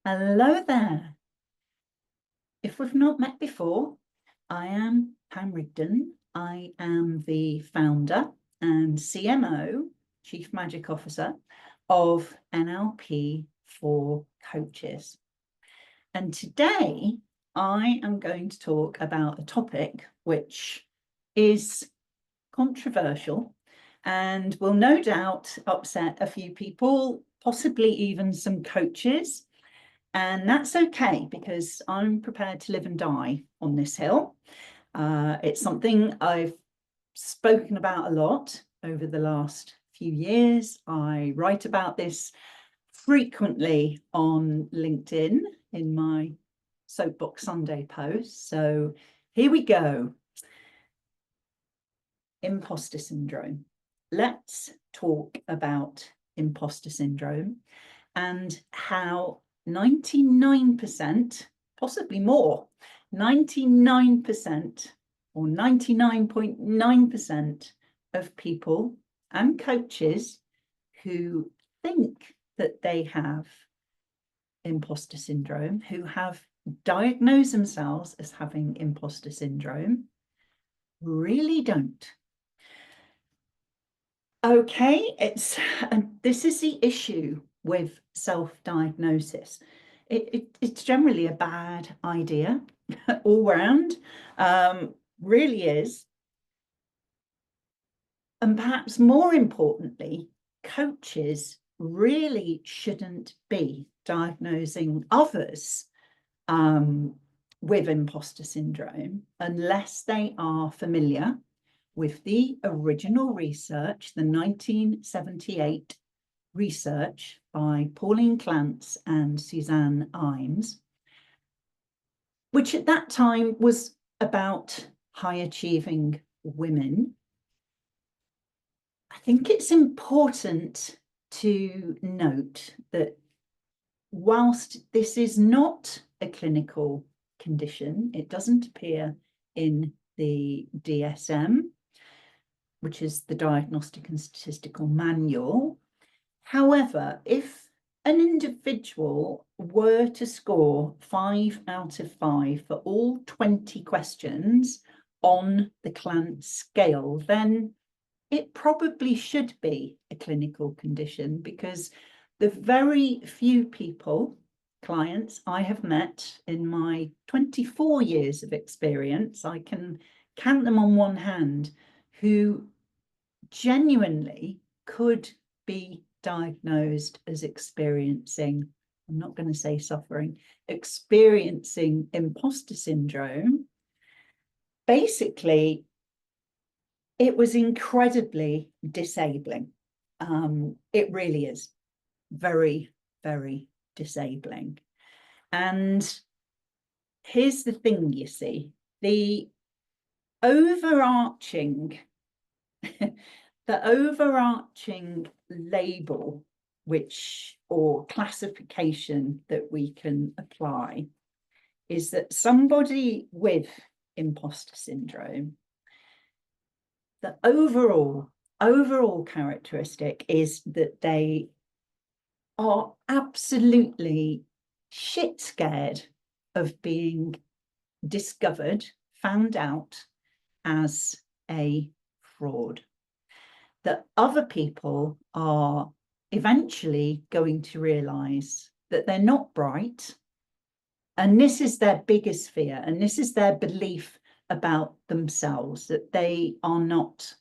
Hello there. If we've not met before, I am Pam Rigdon. I am the founder and CMO, Chief Magic Officer of NLP for Coaches. And today I am going to talk about a topic which is controversial and will no doubt upset a few people, possibly even some coaches. And that's okay, because I'm prepared to live and die on this hill. It's something I've spoken about a lot over the last few years. I write about this frequently on LinkedIn in my Soapbox Sunday posts. So here we go. Imposter syndrome. Let's talk about imposter syndrome and how 99%, possibly more, 99% or 99.9% of people and coaches who think that they have imposter syndrome, who have diagnosed themselves as having imposter syndrome, really don't. Okay, this is the issue with self-diagnosis. It's generally a bad idea all round, really is. And perhaps more importantly, coaches really shouldn't be diagnosing others with imposter syndrome unless they are familiar with the original research, the 1978 research by Pauline Clance and Suzanne Imes, which at that time was about high achieving women. I think it's important to note that whilst this is not a clinical condition, it doesn't appear in the DSM, which is the Diagnostic and Statistical Manual. However, if an individual were to score 5 out of 5 for all 20 questions on the Clance scale, then it probably should be a clinical condition, because the very few people, clients I have met in my 24 years of experience, I can count them on one hand, who genuinely could be diagnosed as experiencing, I'm not going to say suffering, experiencing imposter syndrome. Basically, it was incredibly disabling. It really is very, very disabling. And here's the thing, you see, the overarching label, which, or classification that we can apply, is that somebody with imposter syndrome, the overall characteristic is that they are absolutely shit scared of being discovered, found out as a fraud. That other people are eventually going to realize that they're not bright. And this is their biggest fear. And this is their belief about themselves, that they are not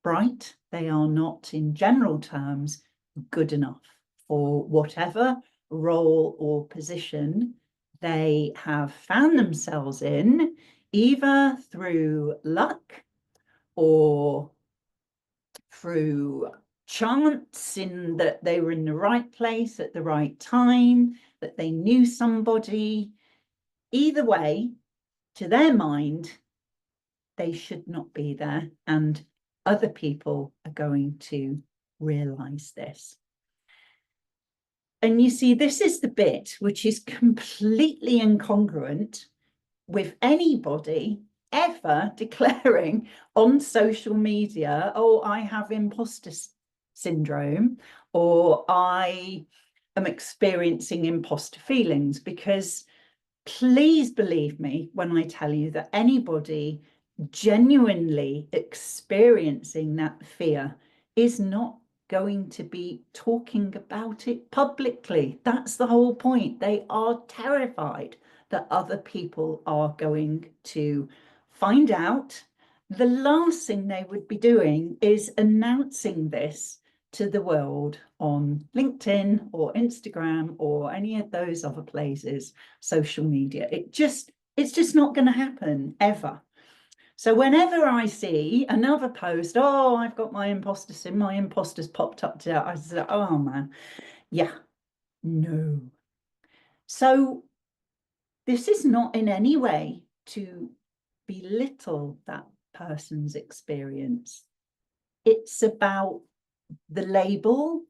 bright. They are not, in general terms, good enough for whatever role or position they have found themselves in, either through luck or through chance, in that they were in the right place at the right time, that they knew somebody. Either way, to their mind, they should not be there, and other people are going to realize this. And you see, this is the bit which is completely incongruent with anybody ever declaring on social media, oh, I have imposter syndrome, or I am experiencing imposter feelings, because please believe me when I tell you that anybody genuinely experiencing that fear is not going to be talking about it publicly. That's the whole point. They are terrified that other people are going to find out. The last thing they would be doing is announcing this to the world on LinkedIn or Instagram or any of those other places, social media. It's just not going to happen ever. So whenever I see another post, oh, I've got my imposter sim, my imposter's popped up today, I say, oh man, yeah, no. So this is not in any way to belittle that person's experience. It's about the label,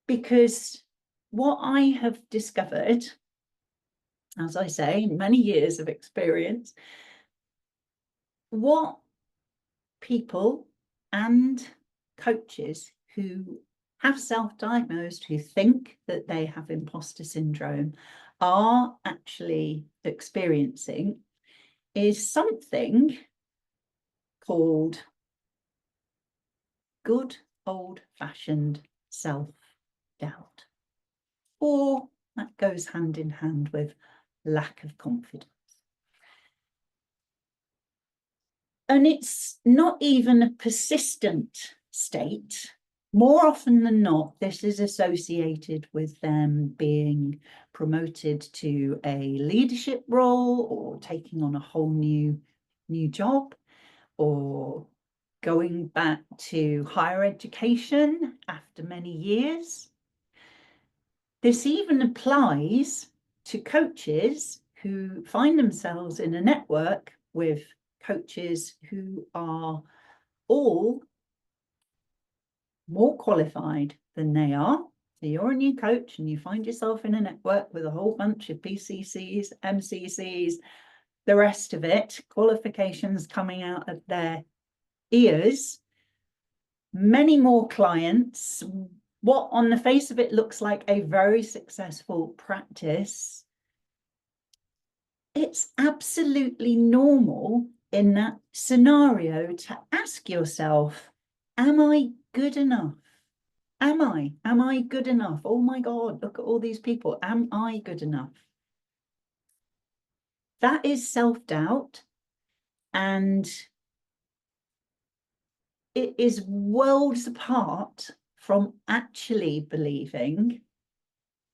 because what I have discovered, as I say, many years of experience, what people and coaches who have self-diagnosed, who think that they have imposter syndrome, are actually experiencing is something called good old-fashioned self-doubt, or that goes hand in hand with lack of confidence. And it's not even a persistent state. More often than not, this is associated with them being promoted to a leadership role, or taking on a whole new job, or going back to higher education after many years. This even applies to coaches who find themselves in a network with coaches who are all more qualified than they are. So you're a new coach and you find yourself in a network with a whole bunch of PCCs, MCCs, the rest of it, qualifications coming out of their ears, many more clients, what on the face of it looks like a very successful practice. It's absolutely normal in that scenario to ask yourself, am I good enough? Am I good enough? Oh my God, look at all these people. Am I good enough? That is self-doubt, and it is worlds apart from actually believing,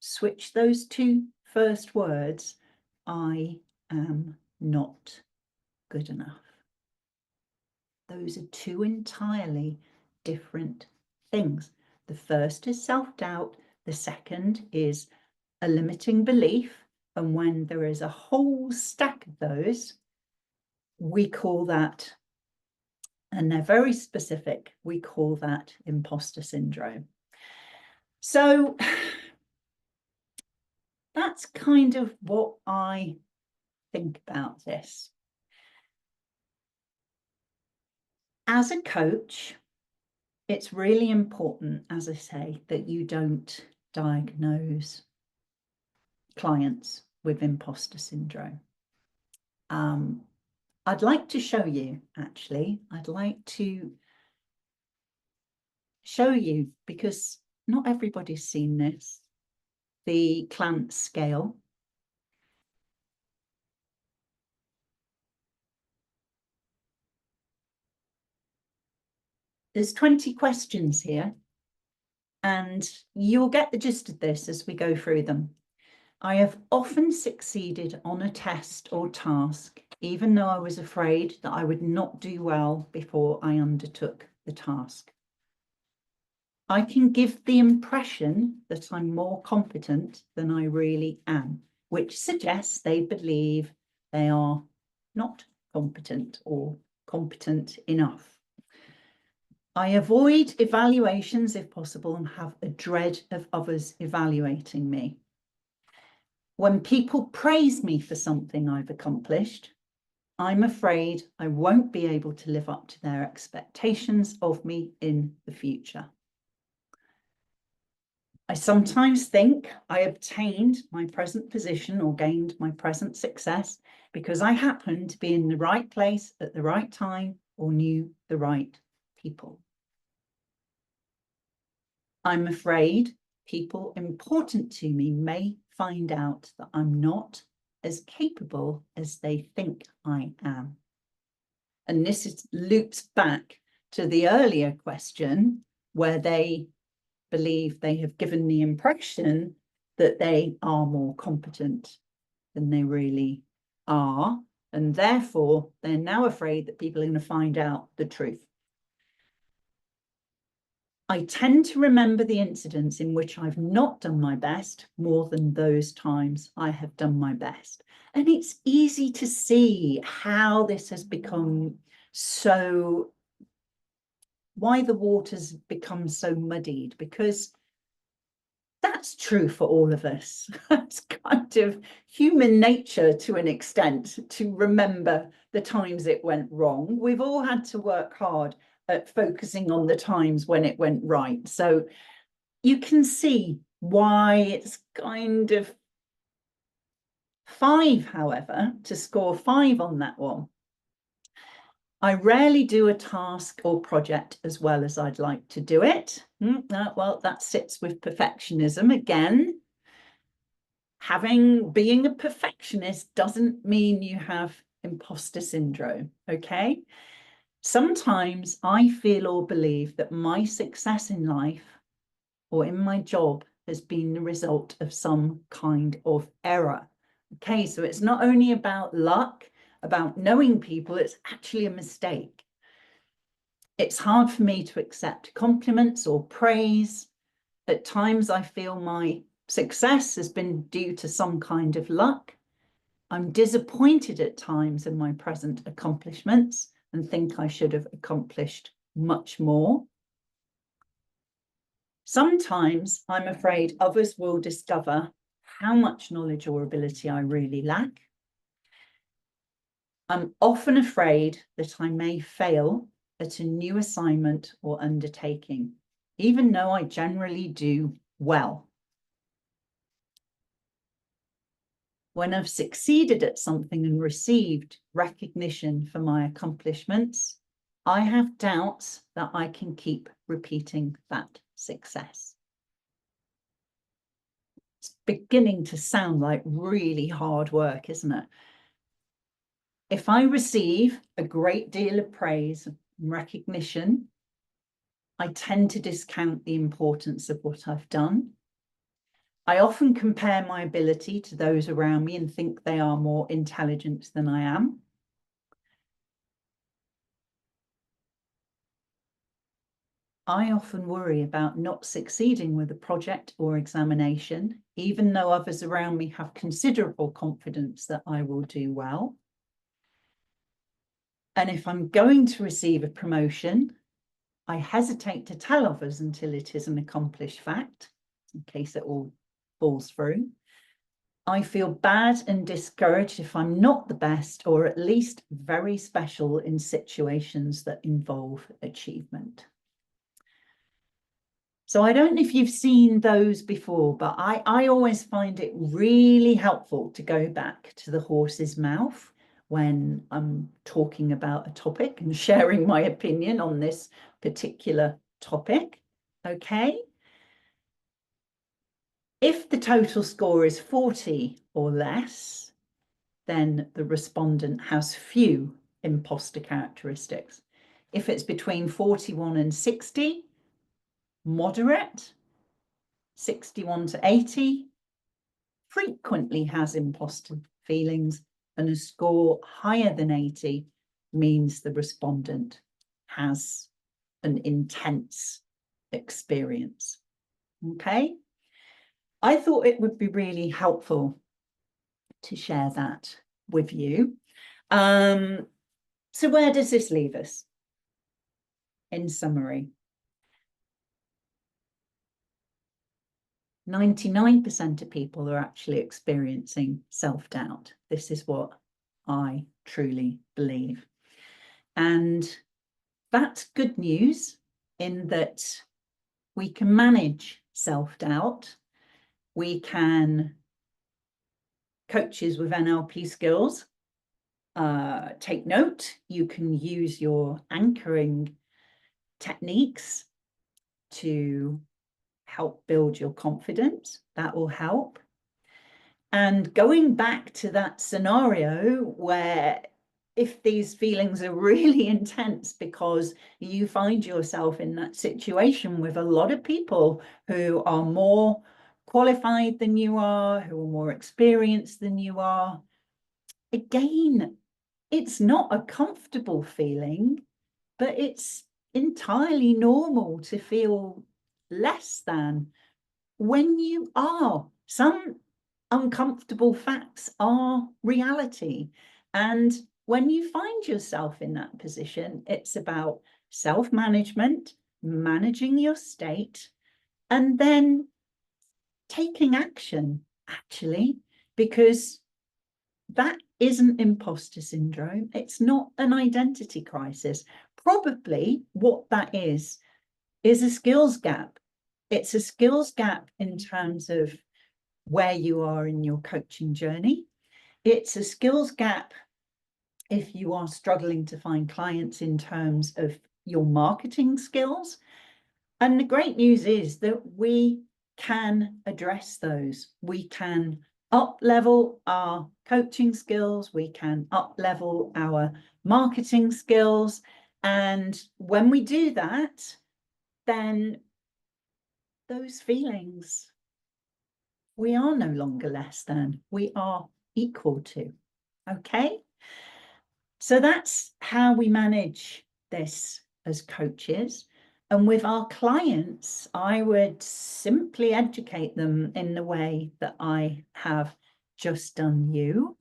switch those two first words, I am not good enough. Those are two entirely different things. The first is self-doubt. The second is a limiting belief. And when there is a whole stack of those, we call that, and they're very specific, we call that imposter syndrome. So that's kind of what I think about this. As a coach, it's really important, as I say, that you don't diagnose clients with imposter syndrome. I'd like to show you, actually. I'd like to show you, because not everybody's seen this, the Clant scale. There's 20 questions here, and you'll get the gist of this as we go through them. I have often succeeded on a test or task, even though I was afraid that I would not do well before I undertook the task. I can give the impression that I'm more competent than I really am, which suggests they believe they are not competent or competent enough. I avoid evaluations if possible and have a dread of others evaluating me. When people praise me for something I've accomplished, I'm afraid I won't be able to live up to their expectations of me in the future. I sometimes think I obtained my present position or gained my present success because I happened to be in the right place at the right time or knew the right people. I'm afraid people important to me may find out that I'm not as capable as they think I am. And this loops back to the earlier question where they believe they have given the impression that they are more competent than they really are. And therefore, they're now afraid that people are going to find out the truth. I tend to remember the incidents in which I've not done my best more than those times I have done my best. And it's easy to see how this has become so, why the waters become so muddied, because that's true for all of us. It's kind of human nature to an extent to remember the times it went wrong. We've all had to work hard at focusing on the times when it went right. So you can see why it's kind of 5, however, to score 5 on that one. I rarely do a task or project as well as I'd like to do it. Well, that sits with perfectionism again. Being a perfectionist doesn't mean you have imposter syndrome, okay? Sometimes I feel or believe that my success in life or in my job has been the result of some kind of error. Okay, so it's not only about luck, about knowing people, it's actually a mistake. It's hard for me to accept compliments or praise. At times I feel my success has been due to some kind of luck. I'm disappointed at times in my present accomplishments and think I should have accomplished much more. Sometimes I'm afraid others will discover how much knowledge or ability I really lack. I'm often afraid that I may fail at a new assignment or undertaking, even though I generally do well. When I've succeeded at something and received recognition for my accomplishments, I have doubts that I can keep repeating that success. It's beginning to sound like really hard work, isn't it? If I receive a great deal of praise and recognition, I tend to discount the importance of what I've done. I often compare my ability to those around me and think they are more intelligent than I am. I often worry about not succeeding with a project or examination, even though others around me have considerable confidence that I will do well. And if I'm going to receive a promotion, I hesitate to tell others until it is an accomplished fact, in case it all falls through. I feel bad and discouraged if I'm not the best, or at least very special in situations that involve achievement. So I don't know if you've seen those before, but I always find it really helpful to go back to the horse's mouth when I'm talking about a topic and sharing my opinion on this particular topic. Okay. If the total score is 40 or less, then the respondent has few imposter characteristics. If it's between 41 and 60, moderate. 61 to 80, frequently has imposter feelings, and a score higher than 80 means the respondent has an intense experience. Okay. I thought it would be really helpful to share that with you. So where does this leave us? In summary, 99% of people are actually experiencing self-doubt. This is what I truly believe. And that's good news in that we can manage self-doubt. We can, coaches with NLP skills, take note. You can use your anchoring techniques to help build your confidence. That will help. And going back to that scenario where if these feelings are really intense because you find yourself in that situation with a lot of people who are more qualified than you are, who are more experienced than you are, again, it's not a comfortable feeling, but it's entirely normal to feel less than when you are. Some uncomfortable facts are reality. And when you find yourself in that position, it's about self-management, managing your state, and then taking action, actually, because that isn't imposter syndrome. It's not an identity crisis. Probably what that is a skills gap. It's a skills gap in terms of where you are in your coaching journey. It's a skills gap if you are struggling to find clients in terms of your marketing skills. And the great news is that we can address those. We can up-level our coaching skills. We can up-level our marketing skills. And when we do that, then those feelings, we are no longer less than, we are equal to. Okay? So that's how we manage this as coaches. And with our clients, I would simply educate them in the way that I have just done you.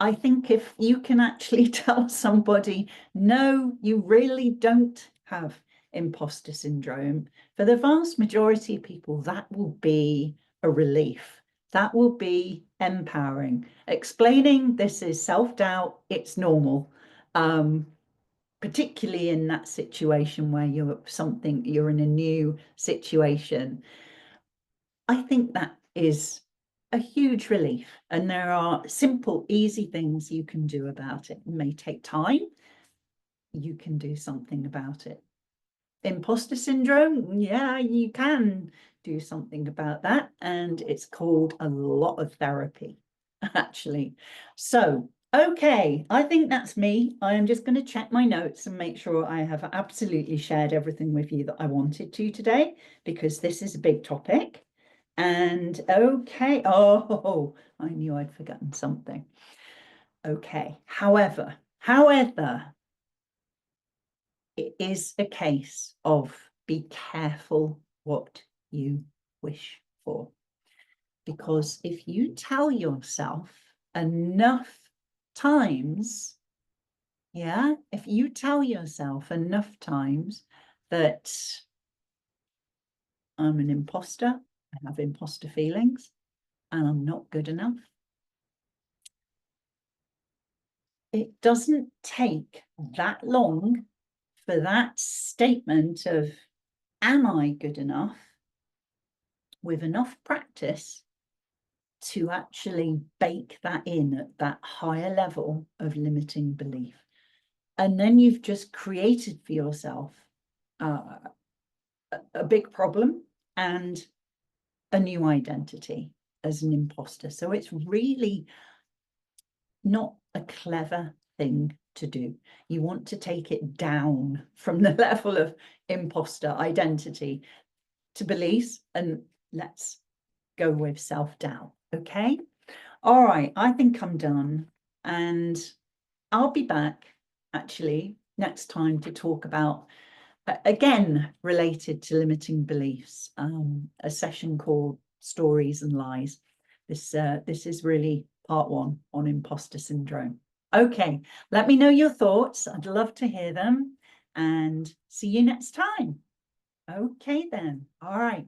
I think if you can actually tell somebody, no, you really don't have imposter syndrome, for the vast majority of people, that will be a relief. That will be empowering. Explaining this is self-doubt, it's normal. Particularly in that situation where you're in a new situation. I think that is a huge relief. And there are simple, easy things you can do about it. It may take time. You can do something about it. Imposter syndrome, yeah, you can do something about that. And it's called a lot of therapy, actually. So, okay, I think that's me. I am just going to check my notes and make sure I have absolutely shared everything with you that I wanted to today, because this is a big topic. And okay, oh, I knew I'd forgotten something. Okay, however, it is a case of be careful what you wish for. Because if you tell yourself enough times, if you tell yourself enough times that I'm an imposter, I have imposter feelings, and I'm not good enough, it doesn't take that long for that statement of, am I good enough, with enough practice, to actually bake that in at that higher level of limiting belief. And then you've just created for yourself a big problem and a new identity as an imposter. So it's really not a clever thing to do. You want to take it down from the level of imposter identity to beliefs, and let's go with self-doubt. Okay. All right. I think I'm done, and I'll be back actually next time to talk about, again, related to limiting beliefs, a session called Stories and Lies. This is really part 1 on imposter syndrome. Okay, let me know your thoughts. I'd love to hear them, and see you next time. Okay then. All right.